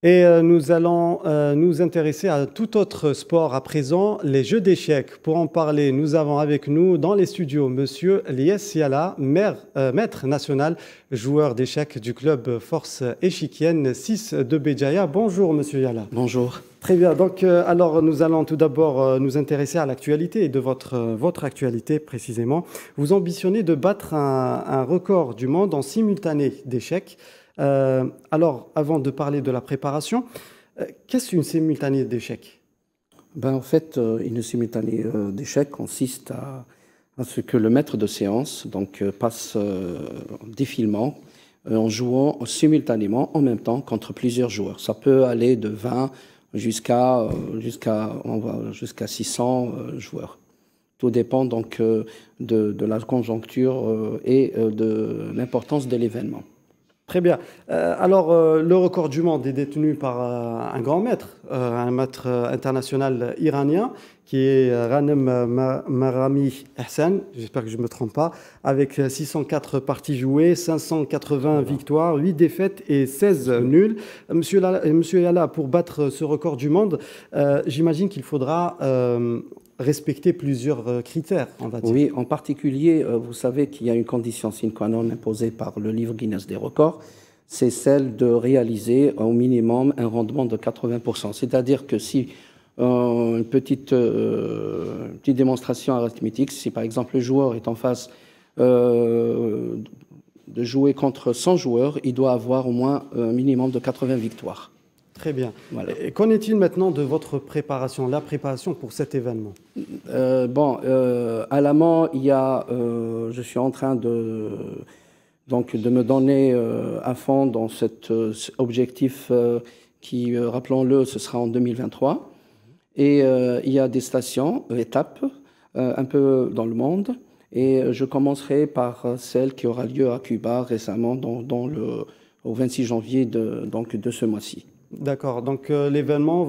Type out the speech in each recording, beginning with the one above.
Et nous allons nous intéresser à tout autre sport à présent, les jeux d'échecs. Pour en parler, nous avons avec nous dans les studios Monsieur Lies Yala, maître national, joueur d'échecs du club Force Échiquienne 6 de Béjaïa. Bonjour Monsieur Yala. Bonjour. Très bien, donc alors nous allons tout d'abord nous intéresser à l'actualité et de votre actualité précisément. Vous ambitionnez de battre un record du monde en simultané d'échecs. Alors, avant de parler de la préparation, qu'est-ce qu'une simultanée d'échecs? En fait, une simultanée d'échecs consiste à ce que le maître de séance passe défilement en jouant simultanément en même temps contre plusieurs joueurs. Ça peut aller de 20 jusqu'à 600 joueurs. Tout dépend donc de la conjoncture et de l'importance de l'événement. Très bien. Alors, le record du monde est détenu par un grand maître, un maître international iranien, qui est Ghanem Marami Hassan, j'espère que je ne me trompe pas, avec 604 parties jouées, 580 victoires, 8 défaites et 16 nuls. Monsieur Yala, pour battre ce record du monde, j'imagine qu'il faudra respecter plusieurs critères, on va dire. Oui, en particulier, vous savez qu'il y a une condition sine qua non imposée par le livre Guinness des records, c'est celle de réaliser au minimum un rendement de 80%. C'est-à-dire que si une petite démonstration arithmétique, si par exemple le joueur est en phase de jouer contre 100 joueurs, il doit avoir au moins un minimum de 80 victoires. Très bien. Voilà. Qu'en est-il maintenant de votre préparation, la préparation pour cet événement? À l'amont, je suis en train de me donner à fond dans cet objectif qui, rappelons-le, ce sera en 2023. Et il y a des stations, étapes, un peu dans le monde. Et je commencerai par celle qui aura lieu à Cuba récemment, au 26 janvier de ce mois-ci. D'accord. Donc l'événement,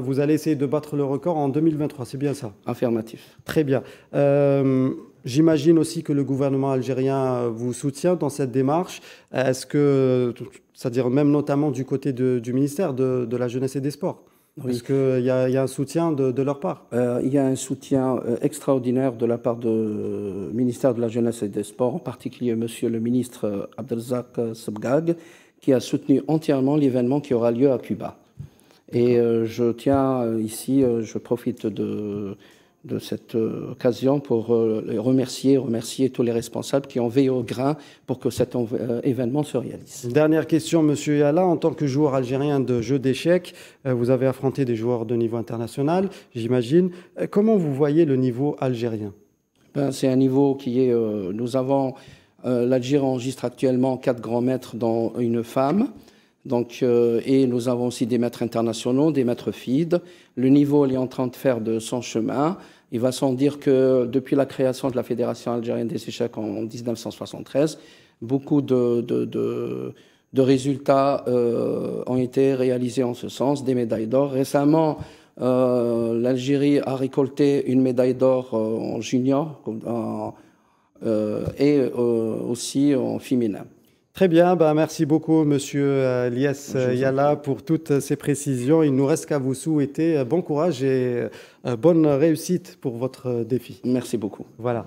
vous allez essayer de battre le record en 2023, c'est bien ça? Affirmatif. Très bien. J'imagine aussi que le gouvernement algérien vous soutient dans cette démarche. Est-ce que, c'est-à-dire même notamment du côté du ministère de la Jeunesse et des Sports, oui. Est-ce qu'il y a un soutien de leur part? Il y a un soutien extraordinaire de la part du ministère de la Jeunesse et des Sports, en particulier Monsieur le ministre Abdelrazak Sebgag, qui a soutenu entièrement l'événement qui aura lieu à Cuba. Et je tiens ici, je profite de cette occasion pour remercier tous les responsables qui ont veillé au grain pour que cet événement se réalise. Dernière question, Monsieur Yala. En tant que joueur algérien de jeux d'échecs, vous avez affronté des joueurs de niveau international, j'imagine. Comment vous voyez le niveau algérien? C'est un niveau qui est... nous avons... L'Algérie enregistre actuellement 4 grands maîtres dont une femme. Et nous avons aussi des maîtres internationaux, des maîtres FIDE. Le niveau il est en train de faire de son chemin. Il va sans dire que depuis la création de la Fédération algérienne des échecs en 1973, beaucoup de résultats ont été réalisés en ce sens, des médailles d'or. Récemment, l'Algérie a récolté une médaille d'or en junior et aussi en féminin. Très bien, merci beaucoup Monsieur Lies Yala pour toutes ces précisions. Il ne nous reste qu'à vous souhaiter bon courage et bonne réussite pour votre défi. Merci beaucoup. Voilà.